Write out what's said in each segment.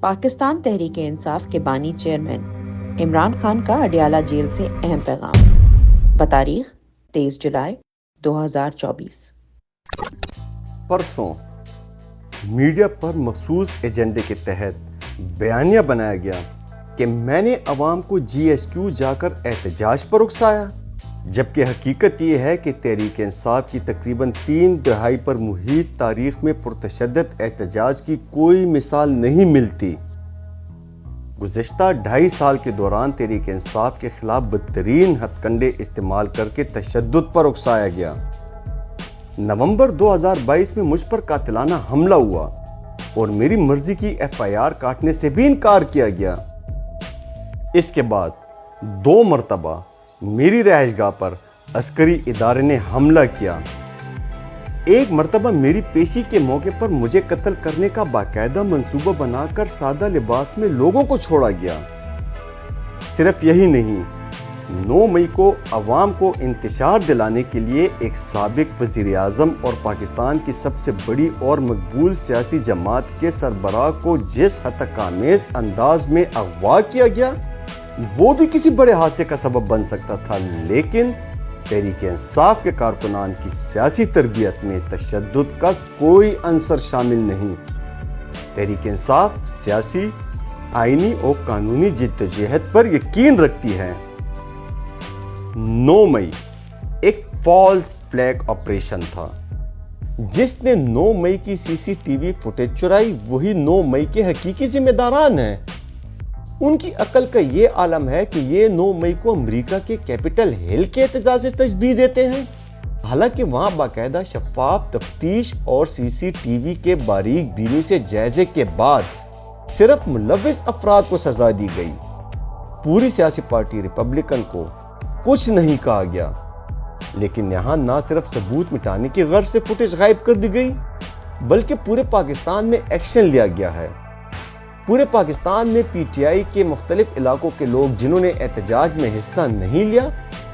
پاکستان تحریک انصاف کے بانی چیئرمین عمران خان کا اڈیالہ جیل سے اہم پیغام بتاریخ 23 جولائی 2024۔ پرسوں میڈیا پر مخصوص ایجنڈے کے تحت بیانیہ بنایا گیا کہ میں نے عوام کو جی ایس کیو جا کر احتجاج پر اکسایا، جبکہ حقیقت یہ ہے کہ تحریک انصاف کی تقریباً 3 دہائی پر محیط تاریخ میں پرتشدد احتجاج کی کوئی مثال نہیں ملتی۔ گزشتہ 2.5 سال کے دوران تحریک انصاف کے خلاف بدترین ہتھ کنڈے استعمال کر کے تشدد پر اکسایا گیا۔ نومبر 2022 میں مجھ پر قاتلانہ حملہ ہوا اور میری مرضی کی ایف آئی آر کاٹنے سے بھی انکار کیا گیا۔ اس کے بعد 2 مرتبہ میری رہائش گاہ پر عسکری ادارے نے حملہ کیا۔ ایک مرتبہ میری پیشی کے موقع پر مجھے قتل کرنے کا باقاعدہ منصوبہ بنا کر سادہ لباس میں لوگوں کو چھوڑا گیا۔ صرف یہی نہیں، 9 مئی کو عوام کو انتشار دلانے کے لیے ایک سابق وزیر اعظم اور پاکستان کی سب سے بڑی اور مقبول سیاسی جماعت کے سربراہ کو جس ہتک آمیز انداز میں اغوا کیا گیا وہ بھی کسی بڑے حادثے کا سبب بن سکتا تھا، لیکن تحریک انصاف کے کارکنان کی سیاسی تربیت میں تشدد کا کوئی عنصر شامل نہیں۔ تحریک انصاف سیاسی، آئینی اور قانونی جدوجہد پر یقین رکھتی ہے۔ 9 مئی ایک فالس فلیگ آپریشن تھا۔ جس نے 9 مئی کی سی سی ٹی وی فوٹیج چرائی وہی 9 مئی کے حقیقی ذمہ داران ہیں۔ ان کی عقل کا یہ عالم ہے کہ یہ 9 مئی کو امریکہ کے کیپٹل ہل کے احتجاج سے تشبیہ دیتے ہیں، حالانکہ وہاں باقاعدہ شفاف تفتیش اور سی سی ٹی وی کے باریک بینی سے جائزے کے بعد صرف ملوث افراد کو سزا دی گئی۔ پوری سیاسی پارٹی ریپبلکن کو کچھ نہیں کہا گیا، لیکن یہاں نہ صرف ثبوت مٹانے کی غرض سے فوٹیج غائب کر دی گئی بلکہ پورے پاکستان میں ایکشن لیا گیا ہے۔ پورے پاکستان میں پی ٹی آئی کے مختلف علاقوں کے لوگ جنہوں نے احتجاج میں حصہ نہیں لیا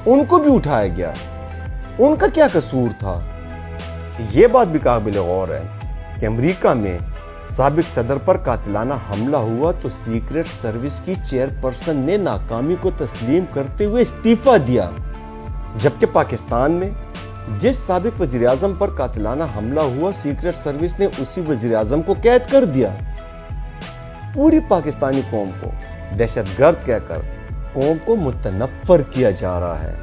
ان کو بھی اٹھایا گیا۔ ان کا کیا قصور تھا؟ یہ بات بھی قابل غور ہے کہ امریکہ میں سابق صدر پر قاتلانہ حملہ ہوا تو سیکرٹ سروس کی چیئرپرسن نے ناکامی کو تسلیم کرتے ہوئے استعفیٰ دیا، جبکہ پاکستان میں جس سابق وزیر اعظم پر قاتلانہ حملہ ہوا سیکرٹ سروس نے اسی وزیر اعظم کو قید کر دیا۔ پوری پاکستانی قوم کو دہشت گرد کہہ کر قوم کو متنفر کیا جا رہا ہے۔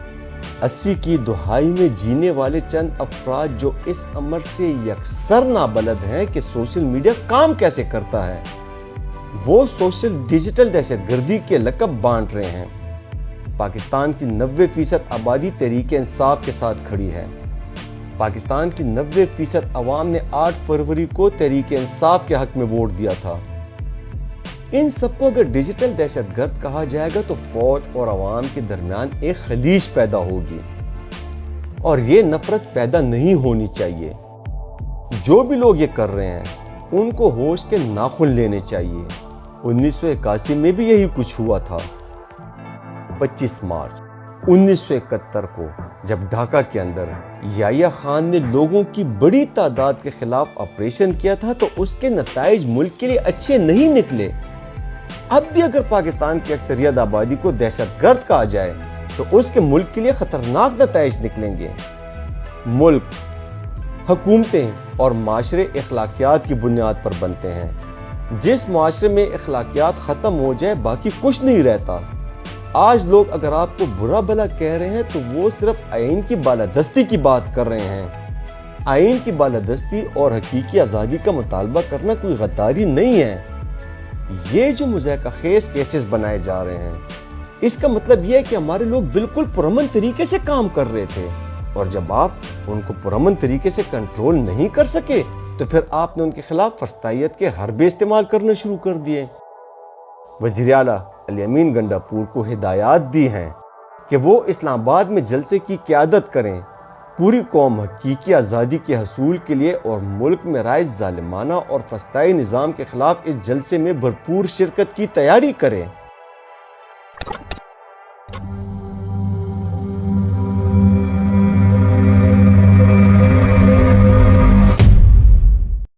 80 کی دہائی میں جینے والے چند افراد جو اس امر سے یکسر نابلد ہیں کہ سوشل میڈیا کام کیسے کرتا ہے، وہ سوشل ڈیجیٹل دہشت گردی کے لقب بانٹ رہے ہیں۔ پاکستان کی 90% آبادی تحریک انصاف کے ساتھ کھڑی ہے۔ پاکستان کی 90% عوام نے 8 فروری کو تحریک انصاف کے حق میں ووٹ دیا تھا۔ ان سب کو اگر ڈیجیٹل دہشت گرد کہا جائے گا تو فوج اور عوام کے درمیان ایک خلیج پیدا ہوگی، اور یہ نفرت پیدا نہیں ہونی چاہیے۔ جو بھی لوگ یہ کر رہے ہیں ان کو ہوش کے ناخن لینے چاہیے۔ 1981 میں بھی یہی کچھ ہوا تھا۔ 25 مارچ 1971 کو جب ڈھاکہ کے اندر یحییٰ خان نے لوگوں کی بڑی تعداد کے خلاف آپریشن کیا تھا تو اس کے نتائج ملک کے لیے اچھے نہیں نکلے۔ اب بھی اگر پاکستان کی اکثریت آبادی کو دہشت گرد کہا جائے تو اس کے ملک کے لیے خطرناک نتائج نکلیں گے۔ ملک، حکومتیں اور معاشرے اخلاقیات کی بنیاد پر بنتے ہیں۔ جس معاشرے میں اخلاقیات ختم ہو جائے باقی کچھ نہیں رہتا۔ آج لوگ اگر آپ کو برا بھلا کہہ رہے ہیں تو وہ صرف آئین کی بالادستی کی بات کر رہے ہیں۔ آئین کی بالادستی اور حقیقی آزادی کا مطالبہ کرنا کوئی غداری نہیں ہے۔ یہ جو مضحکہ خیز کیسز بنائے جا رہے ہیں اس کا مطلب یہ ہے کہ ہمارے لوگ بالکل پرامن طریقے سے کام کر رہے تھے، اور جب آپ ان کو پرامن طریقے سے کنٹرول نہیں کر سکے تو پھر آپ نے ان کے خلاف فسطائیت کے حربے استعمال کرنا شروع کر دیے۔ وزیر اعلیٰ علی امین گنڈاپور کو ہدایات دی ہیں کہ وہ اسلام آباد میں جلسے کی قیادت کریں، پوری قوم حقیقی آزادی کے حصول کے لیے اور ملک میں رائج ظالمانہ اور فسطائی نظام کے خلاف اس جلسے میں بھرپور شرکت کی تیاری کریں۔